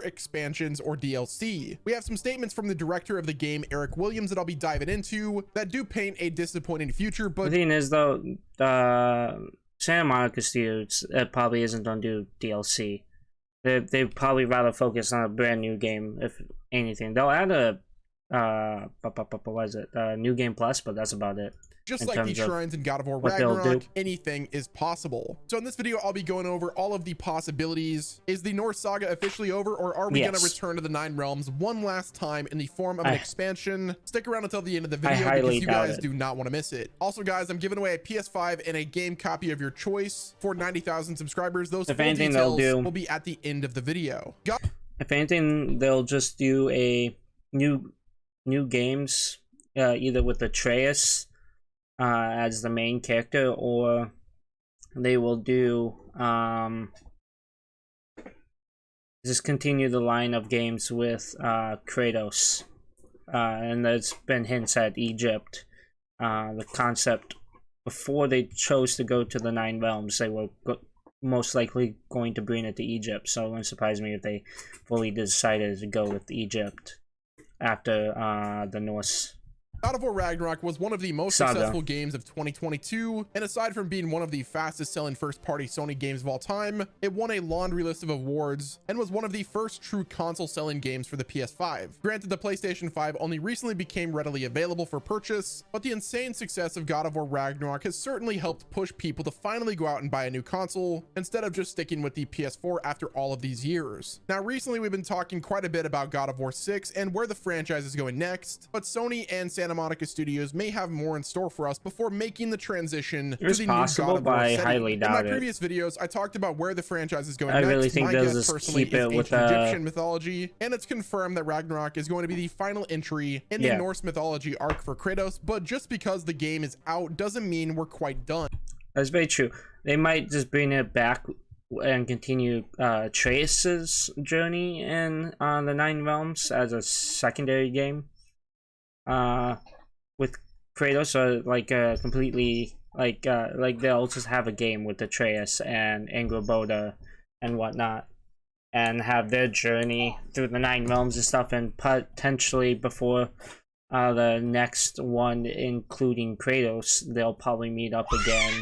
expansions or DLC. We have some statements from the director of the game, Eric Williams, that I'll be diving into that do paint a disappointing future. But the thing is, though, Santa Monica Studios probably isn't going to do DLC. They probably rather focus on a brand new game, if anything. They'll add a what is it? New Game Plus, but that's about it. just like the shrines in God of War Ragnarok, anything is possible. So in this video, I'll be going over all of the possibilities. Is the Norse saga officially over, or are we going to return to the Nine Realms one last time in the form of an expansion? Stick around until the end of the video because you guys do not want to miss it. Also, guys, I'm giving away a PS5 and a game copy of your choice for 90,000 subscribers. Those full details will be at the end of the video. If anything, they'll just do a new games, either with Atreus as the main character, or they will do just continue the line of games with Kratos, and there's been hints at Egypt. The concept before they chose to go to the Nine Realms, they were most likely going to bring it to Egypt, so it wouldn't surprise me if they fully decided to go with Egypt after the Norse. God of War Ragnarok was one of the most successful games of 2022, and aside from being one of the fastest selling first-party Sony games of all time, it won a laundry list of awards and was one of the first true console selling games for the PS5. Granted, the PlayStation 5 only recently became readily available for purchase, but the insane success of God of War Ragnarok has certainly helped push people to finally go out and buy a new console instead of just sticking with the PS4 after all of these years. Now, recently we've been talking quite a bit about God of War 6 and where the franchise is going next, but Sony and Santa Monica Studios may have more in store for us before making the transition to the new God of War setting. Highly doubt in my previous videos, I talked about where the franchise is going I next. really think my they'll guess just personally keep is it with ancient Egyptian mythology, and it's confirmed that Ragnarok is going to be the final entry in the Norse mythology arc for Kratos, but just because the game is out doesn't mean we're quite done. That's very true. They might just bring it back and continue Trace's journey in the Nine Realms as a secondary game with Kratos, or like completely like they'll just have a game with Atreus and Angrboda and whatnot, and have their journey through the Nine Realms and stuff, and potentially before the next one, including Kratos, they'll probably meet up again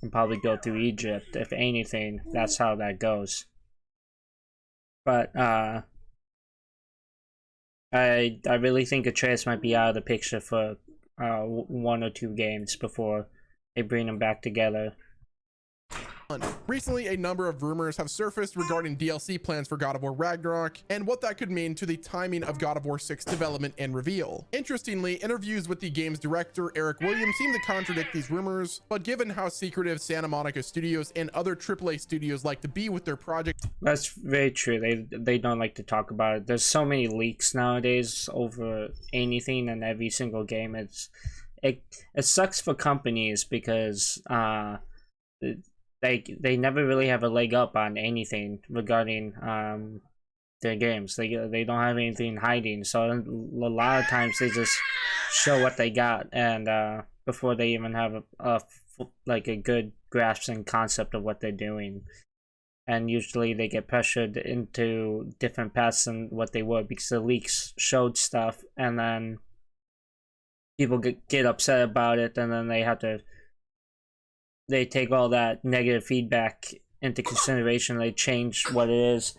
and probably go through Egypt. If anything, that's how that goes. But I really think Atreus might be out of the picture for 1 or 2 games before they bring them back together. Recently, a number of rumors have surfaced regarding DLC plans for God of War Ragnarok and what that could mean to the timing of God of War 6 development and reveal. Interestingly, interviews with the game's director, Eric Williams, seem to contradict these rumors, but given how secretive Santa Monica Studios and other AAA studios like to be with their projects... That's very true. They don't like to talk about it. There's so many leaks nowadays over anything and every single game. It sucks for companies because they never really have a leg up on anything regarding their games. They don't have anything hiding, so a lot of times they just show what they got, and before they even have a good grasp and concept of what they're doing. And usually they get pressured into different paths than what they were because the leaks showed stuff, and then people get upset about it, and then they take all that negative feedback into consideration. They change what it is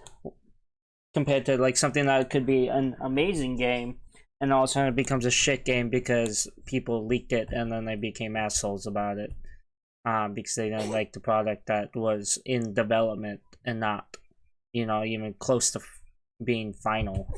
compared to like something that could be an amazing game, and all of a sudden it becomes a shit game because people leaked it and then they became assholes about it because they didn't like the product that was in development and not, even close to being final.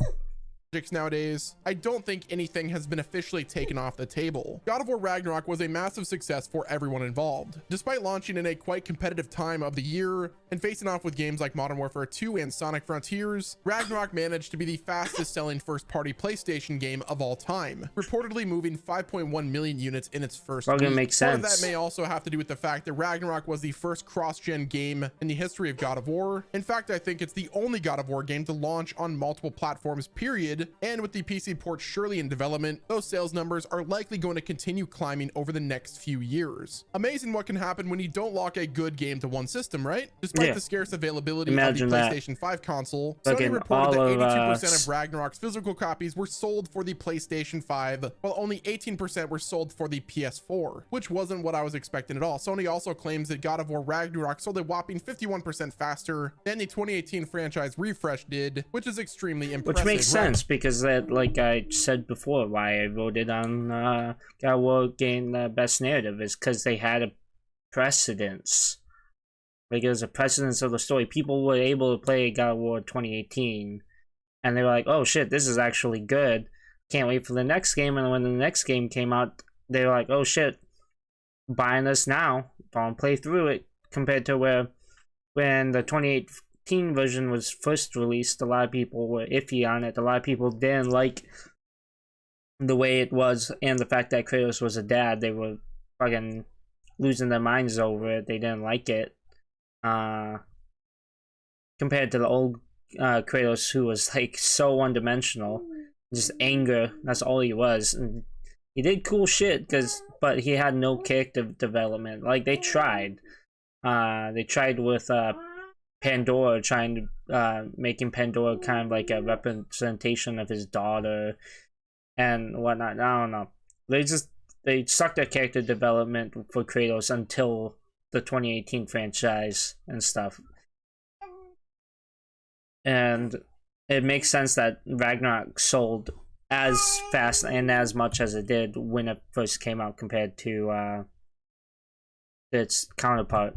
Nowadays, I don't think anything has been officially taken off the table. God of War Ragnarok was a massive success for everyone involved. Despite launching in a quite competitive time of the year and facing off with games like Modern Warfare 2 and Sonic Frontiers, Ragnarok managed to be the fastest selling first-party PlayStation game of all time, reportedly moving 5.1 million units in its first week. Makes sense. Part of that may also have to do with the fact that Ragnarok was the first cross-gen game in the history of God of War. In fact, I think it's the only God of War game to launch on multiple platforms, period, did, and with the PC port surely in development, those sales numbers are likely going to continue climbing over the next few years. Amazing what can happen when you don't lock a good game to one system, right? Despite the scarce availability of the PlayStation 5 console, Sony reported that 82% of Ragnarok's physical copies were sold for the PlayStation 5, while only 18% were sold for the PS4, which wasn't what I was expecting at all. Sony also claims that God of War Ragnarok sold a whopping 51% faster than the 2018 franchise refresh did, which is extremely impressive. Which makes sense, because that, like I said before, why I voted on God of War gain the best narrative is because they had a precedence. Like, it was a precedence of the story. People were able to play God of War 2018, and they were like, oh shit, this is actually good. Can't wait for the next game. And when the next game came out, they were like, oh shit, buying this now, don't play through it, compared to where when the 2018 version was first released, a lot of people were iffy on it. A lot of people didn't like the way it was, and the fact that Kratos was a dad. They were fucking losing their minds over it. They didn't like it. Compared to the old Kratos, who was like so one-dimensional, just anger, that's all he was. And he did cool shit, but he had no character development. Like, they tried with Pandora, trying to making Pandora kind of like a representation of his daughter and whatnot. I don't know, they sucked at character development for Kratos until the 2018 franchise and stuff. And it makes sense that Ragnarok sold as fast and as much as it did when it first came out compared to its counterpart.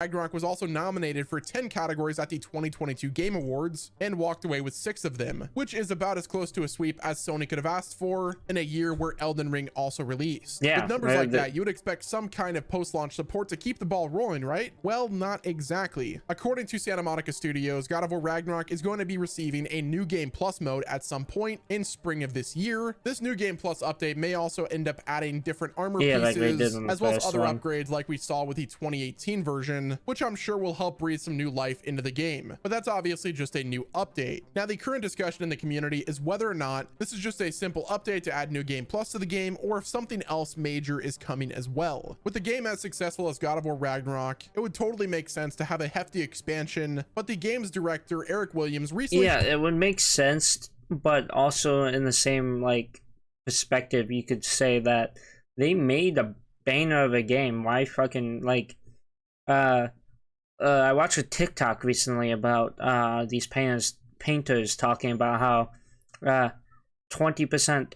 Ragnarok was also nominated for 10 categories at the 2022 Game Awards and walked away with 6 of them, which is about as close to a sweep as Sony could have asked for in a year where Elden Ring also released. Yeah, with numbers like that, you would expect some kind of post-launch support to keep the ball rolling, right? Well, not exactly. According to Santa Monica Studios, God of War Ragnarok is going to be receiving a New Game Plus mode at some point in spring of this year. This New Game Plus update may also end up adding different armor pieces, as well as other upgrades like we saw with the 2018 version, which I'm sure will help breathe some new life into the game. But that's obviously just a new update. Now, the current discussion in the community is whether or not this is just a simple update to add New Game Plus to the game, or if something else major is coming as well. With the game as successful as God of War Ragnarok, it would totally make sense to have a hefty expansion, but the game's director, Eric Williams, recently... Yeah, it would make sense, but also in the same, like, perspective, you could say that they made a banger of a game. Why fucking, like, I watched a TikTok recently about these painters talking about how 20%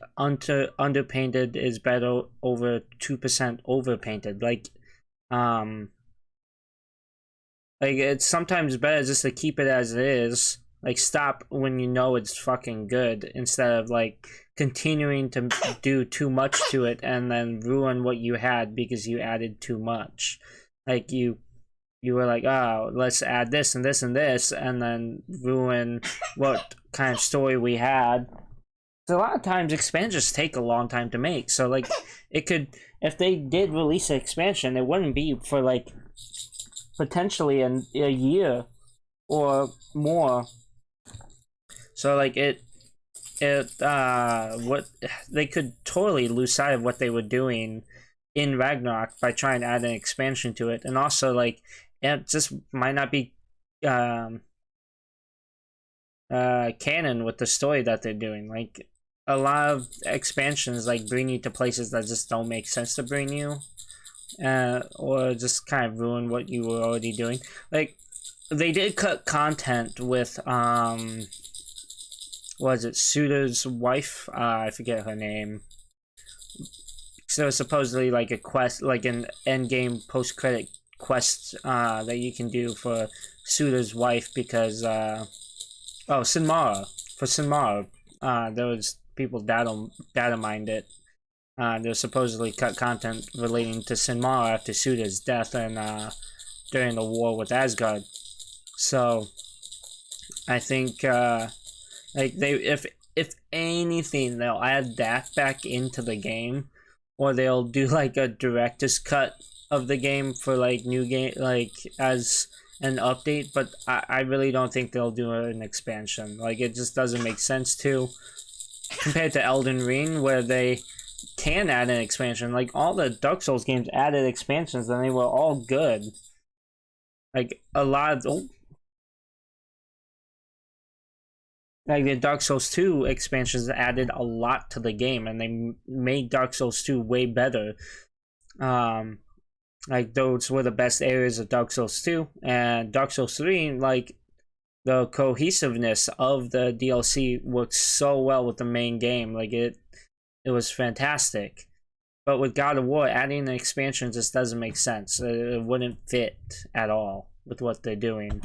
underpainted is better over 2% overpainted. Like it's sometimes better just to keep it as it is. Like, stop when you know it's fucking good, instead of like continuing to do too much to it and then ruin what you had because you added too much. Like, you were like, oh, let's add this and this and this, and then ruin what kind of story we had. So a lot of times expansions take a long time to make. So like, it could, if they did release an expansion, it wouldn't be for like potentially a year or more. So like what they could totally lose sight of what they were doing in Ragnarok by trying to add an expansion to it. And also, like, it just might not be canon with the story that they're doing. Like, a lot of expansions like bring you to places that just don't make sense to bring you, or just kind of ruin what you were already doing. Like, they did cut content with was it Suda's wife? I forget her name. So supposedly like a quest, like an end game post credit quest that you can do for Suda's wife, because Sinmara, for Sinmara, there was people data mined it. There supposedly cut content relating to Sinmara after Suda's death and during the war with Asgard. So I think like if anything, they'll add that back into the game, or they'll do like a director's cut of the game for like new game, like as an update, but I really don't think they'll do an expansion. Like, it just doesn't make sense to, compared to Elden Ring, where they can add an expansion. Like, all the Dark Souls games added expansions, and they were all good. Like, a lot of... Like, the Dark Souls 2 expansions added a lot to the game, and they made Dark Souls 2 way better. Like, those were the best areas of Dark Souls 2, and Dark Souls 3, like, the cohesiveness of the DLC worked so well with the main game. Like, it was fantastic. But with God of War, adding an expansion just doesn't make sense. It wouldn't fit at all with what they're doing.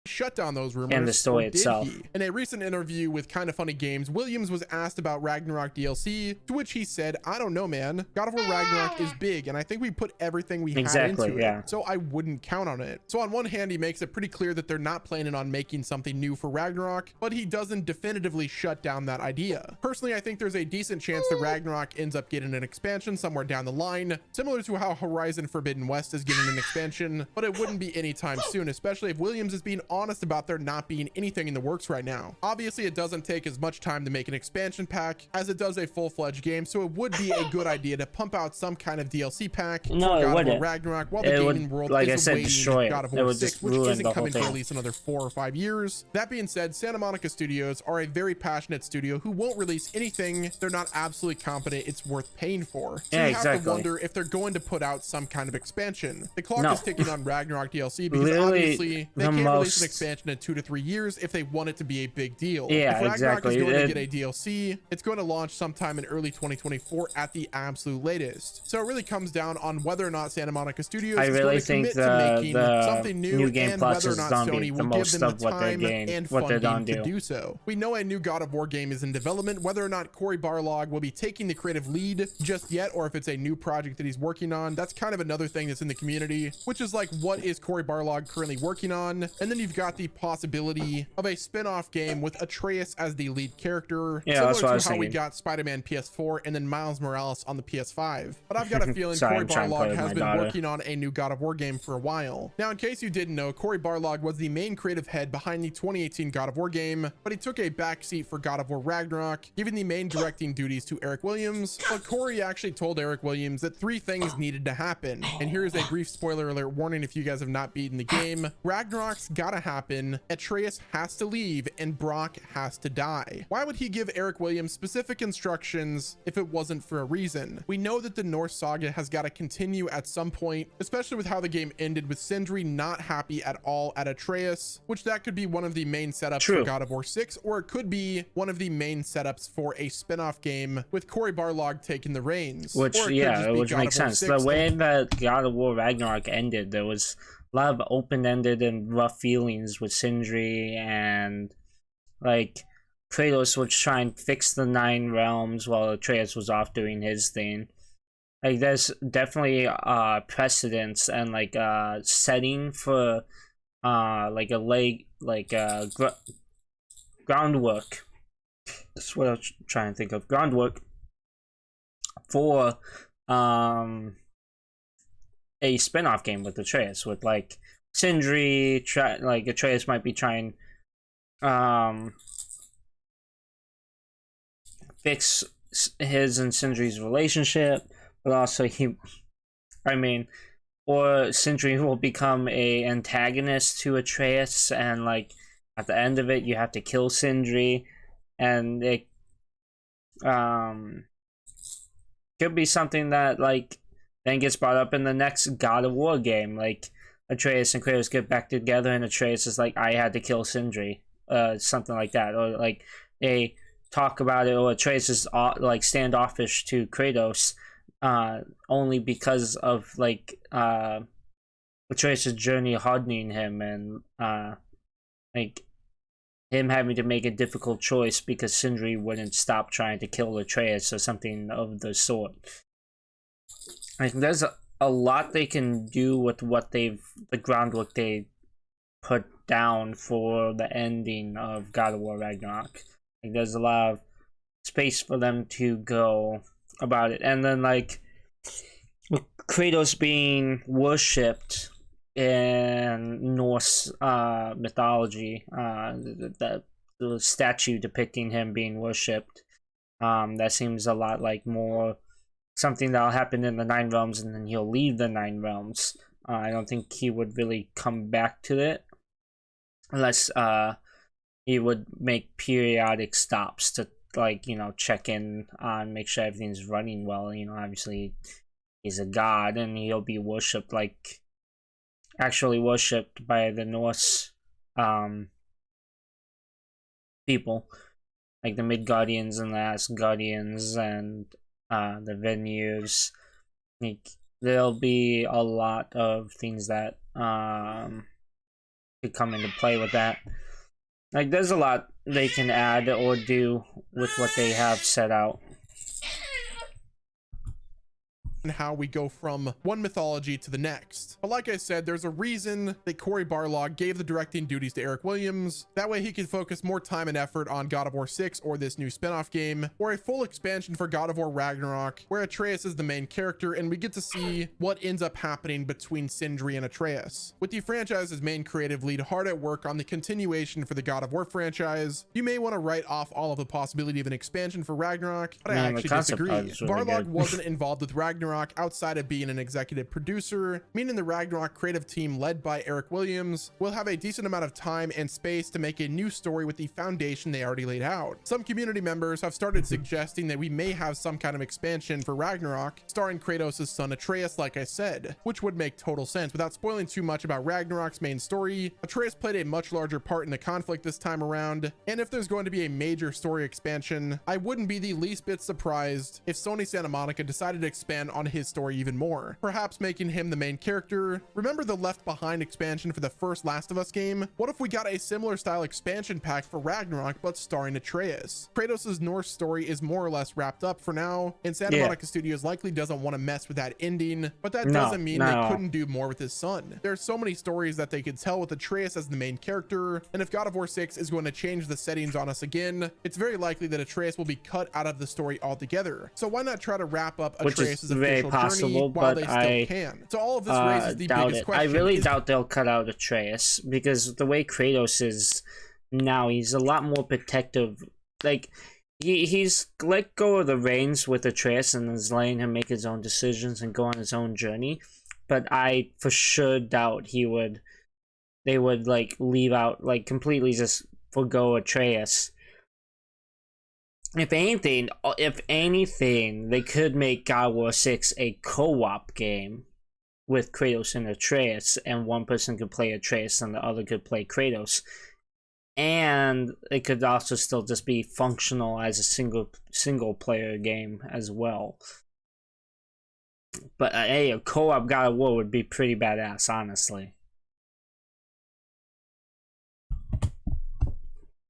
Shut down those rumors, and the story itself. In a recent interview with Kinda Funny Games, Williams was asked about Ragnarok DLC, to which he said, "I don't know, man. God of War Ragnarok is big, and I think we put everything we had into it, so I wouldn't count on it." So on one hand, he makes it pretty clear that they're not planning on making something new for Ragnarok, but he doesn't definitively shut down that idea. Personally, I think there's a decent chance that Ragnarok ends up getting an expansion somewhere down the line, similar to how Horizon Forbidden West is getting an expansion, but it wouldn't be anytime soon, especially if Williams is being honest about there not being anything in the works right now. Obviously, it doesn't take as much time to make an expansion pack as it does a full-fledged game, so it would be a good idea to pump out some kind of DLC pack for God of War Ragnarok while the gaming world is awaiting God of War 6, which isn't coming to release another 4 or 5 years. That being said, Santa Monica Studios are a very passionate studio who won't release anything they're not absolutely confident it's worth paying for. So you have to wonder if they're going to put out some kind of expansion. The clock is ticking on Ragnarok DLC because obviously they can't release an expansion in 2 to 3 years if they want it to be a big deal. Yeah, if Ragnarok exactly. is going to get a DLC, it's going to launch sometime in early 2024 at the absolute latest. So it really comes down on whether or not Santa Monica Studios is going to commit to making something new and whether or not Sony will give them the time and funding to do so. We know a new God of War game is in development. Whether or not Cory Barlog will be taking the creative lead just yet, or if it's a new project that he's working on, that's kind of another thing that's in the community, which is like, what is Cory Barlog currently working on? And then you've got the possibility of a spin-off game with Atreus as the lead character, similar to how we got Spider-Man PS4 and then Miles Morales on the PS5. But I've got a feeling Cory Barlog has been working on a new God of War game for a while. Now, in case you didn't know, Cory Barlog was the main creative head behind the 2018 God of War game, but he took a backseat for God of War Ragnarok, giving the main directing duties to Eric Williams. But Cory actually told Eric Williams that 3 things needed to happen. And here is a brief spoiler alert warning if you guys have not beaten the game. Ragnarok's gotta happen, Atreus has to leave, and Brock has to die. Why would he give Eric Williams specific instructions if it wasn't for a reason? We know that the Norse saga has got to continue at some point, especially with how the game ended with Sindri not happy at all at Atreus, which that could be one of the main setups for God of War 6, or it could be one of the main setups for a spin-off game with Cory Barlog taking the reins. Which makes sense. The way that God of War Ragnarok ended, there was a lot of open-ended and rough feelings with Sindri, and like Kratos was trying to fix the 9 realms while Atreus was off doing his thing. Like, there's definitely precedence and like setting for like groundwork. That's what I was trying to think of. Groundwork for a spin-off game with Atreus, with like Sindri, like Atreus might be trying fix his and Sindri's relationship, but also or Sindri will become a antagonist to Atreus, and like at the end of it you have to kill Sindri, and it could be something that like then gets brought up in the next God of War game. Like Atreus and Kratos get back together and Atreus is like, I had to kill Sindri, something like that, or like they talk about it, or Atreus is like standoffish to Kratos only because of like Atreus' journey hardening him, and like him having to make a difficult choice because Sindri wouldn't stop trying to kill Atreus, or something of the sort. Like, there's a lot they can do with what the groundwork they put down for the ending of God of War Ragnarok. Like, there's a lot of space for them to go about it. And then like with Kratos being worshipped in Norse mythology, the statue depicting him being worshipped. That seems a lot like more something that'll happen in the Nine Realms, and then he'll leave the Nine Realms. I don't think he would really come back to it unless he would make periodic stops to, like, you know, check in on, make sure everything's running well. You know, obviously he's a god and he'll be worshipped, like actually worshipped by the Norse people, like the Midgardians and the Asgardians and the Venues. Like, there'll be a lot of things that could come into play with that. Like, there's a lot they can add or do with what they have set out. And how we go from one mythology to the next. But like I said, there's a reason that Cory Barlog gave the directing duties to Eric Williams. That way he could focus more time and effort on God of War 6 or this new spin-off game, or a full expansion for God of War Ragnarok, where Atreus is the main character and we get to see what ends up happening between Sindri and Atreus. With the franchise's main creative lead hard at work on the continuation for the God of War franchise, you may want to write off all of the possibility of an expansion for Ragnarok, but I actually disagree. Really Barlog wasn't involved with Ragnarok outside of being an executive producer, meaning the Ragnarok creative team led by Eric Williams will have a decent amount of time and space to make a new story with the foundation they already laid out. Some community members have started suggesting that we may have some kind of expansion for Ragnarok starring Kratos' son Atreus, like I said, which would make total sense. Without spoiling too much about Ragnarok's main story, Atreus played a much larger part in the conflict this time around, and if there's going to be a major story expansion, I wouldn't be the least bit surprised if Sony Santa Monica decided to expand on his story even more, perhaps making him the main character. Remember the Left Behind expansion for the first Last of Us game? What if we got a similar style expansion pack for Ragnarok but starring Atreus? Kratos' Norse story is more or less wrapped up for now, and Santa Monica Studios likely doesn't want to mess with that ending, but that doesn't mean they couldn't do more with his son. There's so many stories that they could tell with Atreus as the main character, and if God of War 6 is going to change the settings on us again, it's very likely that Atreus will be cut out of the story altogether. So why not try to wrap up Atreus' official journey while they still can? So all of this raises the biggest question. I really doubt they'll cut out Atreus, because the way Kratos is now, he's a lot more protective. Like, he's let go of the reins with Atreus and is letting him make his own decisions and go on his own journey. But I for sure doubt they would like leave out, like completely just forgo Atreus. If anything, they could make God of War 6 a co-op game with Kratos and Atreus, and one person could play Atreus and the other could play Kratos. And it could also still just be functional as a single player game as well. But hey, a co-op God of War would be pretty badass, honestly.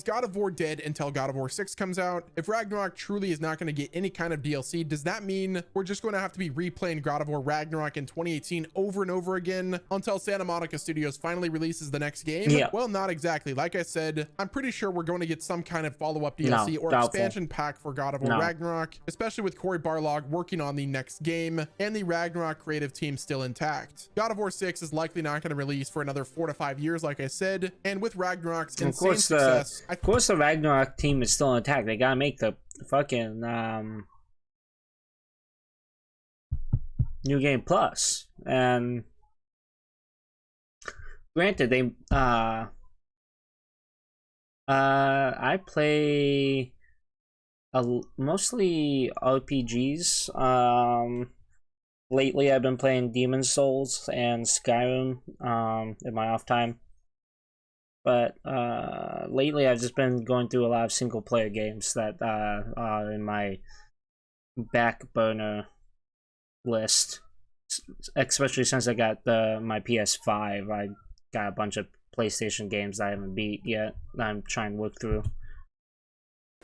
God of War dead until God of War 6 comes out? If Ragnarok truly is not going to get any kind of DLC, does that mean we're just going to have to be replaying God of War Ragnarok in 2018 over and over again until Santa Monica Studios finally releases the next game? Yeah. Well, not exactly. Like I said, I'm pretty sure we're going to get some kind of follow-up DLC or expansion pack for God of War Ragnarok, especially with Cory Barlog working on the next game and the Ragnarok creative team still intact. God of War 6 is likely not going to release for another 4 to 5 years, like I said, and with Ragnarok's insane success, of course the Ragnarok team is still intact. They gotta make the fucking New Game Plus. And granted, they I play mostly RPGs. Lately I've been playing Demon's Souls and Skyrim in my off time. But lately I've just been going through a lot of single player games that are in my back burner list, especially since I got my PS5. I got a bunch of PlayStation games that I haven't beat yet that I'm trying to work through.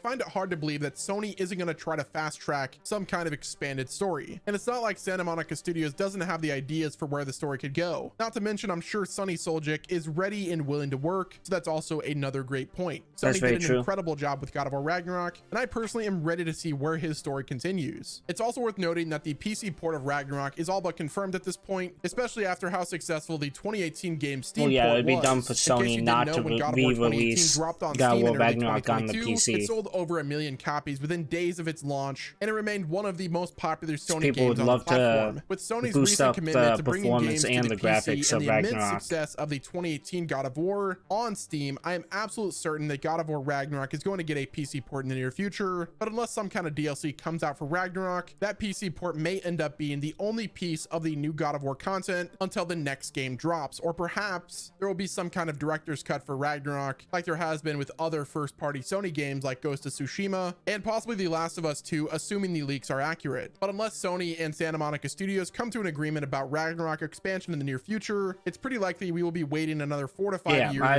find it hard to believe that Sony isn't going to try to fast track some kind of expanded story. And it's not like Santa Monica Studios doesn't have the ideas for where the story could go. Not to mention, I'm sure Sonny Suljic is ready and willing to work, so that's also another great point. Sony did an incredible job with God of War Ragnarok, and I personally am ready to see where his story continues. It's also worth noting that the PC port of Ragnarok is all but confirmed at this point, especially after how successful the 2018 game Steam port was. It'd be dumb for Sony not to re-release God of War Ragnarok on the PC. It sold over 1 million copies within days of its launch, and it remained one of the most popular Sony People games would on love the platform. To with Sony's boost recent up commitment the to bringing games performance and to the PC graphics and of the immense Ragnarok. success of the 2018 God of War on Steam, I am absolutely certain that God of War Ragnarok is going to get a PC port in the near future. But unless some kind of DLC comes out for Ragnarok, that PC port may end up being the only piece of the new God of War content until the next game drops, or perhaps there will be some kind of director's cut for Ragnarok like there has been with other first-party Sony games like Ghost of Tsushima and possibly The Last of Us 2, assuming the leaks are accurate. But unless Sony and Santa Monica Studios come to an agreement about Ragnarok expansion in the near future, it's pretty likely we will be waiting another 4 to 5 years. I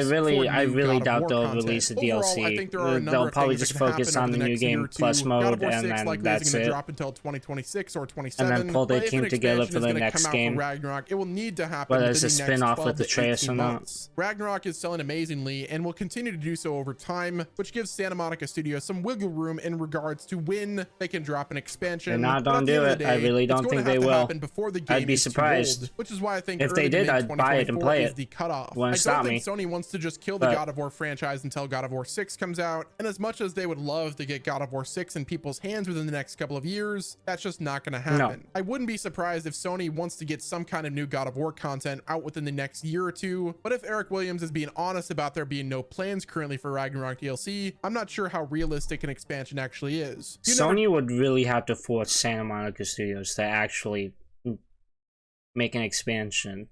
really doubt they'll content. release a Overall, DLC. I think there are a number They'll of probably things just that can focus happen on the over new next year game or two. plus God of mode, War and 6 then likely that's isn't going to it. drop until 2026 or 27. And then pull their But if team an together expansion for is the gonna next come out game. for Ragnarok, it will need to happen Whether within it's a the next spin-off 12 with to Atreus 18 or not. months. Ragnarok is selling amazingly and will continue to do so over time, which gives Santa Monica Studios some wiggle room in regards to when they can drop an expansion. They're not But gonna at the do end of it. the I day, really don't it's going think to have they to will. happen before the game I'd be is too surprised. old, which is why I think If they early to did, mid I'd buy it and 2024 play is it. the cutoff. Wouldn't I stop don't think me. Sony wants to just kill the God of War franchise until God of War 6 comes out, and as much as they would love to get God of War 6 in people's hands within the next couple of years, that's just not going to happen. No. I wouldn't be surprised if Sony wants to get some kind of new God of War content out within the next year or two, but if Eric Williams is being honest about there being no plans currently for Ragnarok DLC, I'm not sure how realistic an expansion actually is. Sony would really have to force Santa Monica Studios to actually make an expansion,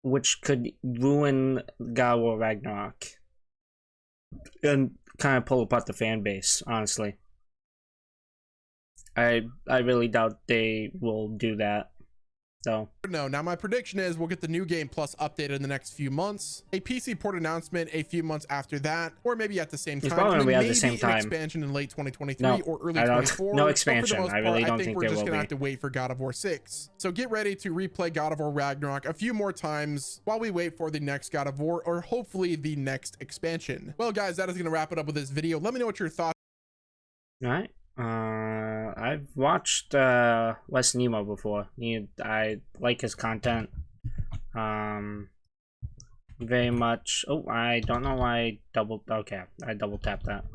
which could ruin God of War Ragnarok and kind of pull apart the fan base, honestly. I really doubt they will do that. So no, now my prediction is we'll get the new game plus updated in the next few months, a PC port announcement a few months after that, or maybe at the same time. It's probably gonna be at the same an time. expansion in late 2023 or early 2024. No expansion. I really don't think think we're there just will gonna be. have to wait for God of War 6. So get ready to replay God of War Ragnarok a few more times while we wait for the next God of War, or hopefully the next expansion. Well, guys, that is gonna wrap it up with this video. Let me know what your thoughts. All right. I've watched Wes Nemo before. I like his content very much. Oh, I don't know why I double tapped that.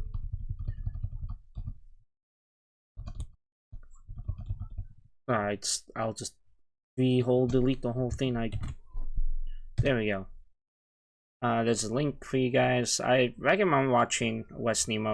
Alright, I'll just delete the whole thing. There we go. There's a link for you guys. I recommend watching Wes Nemo.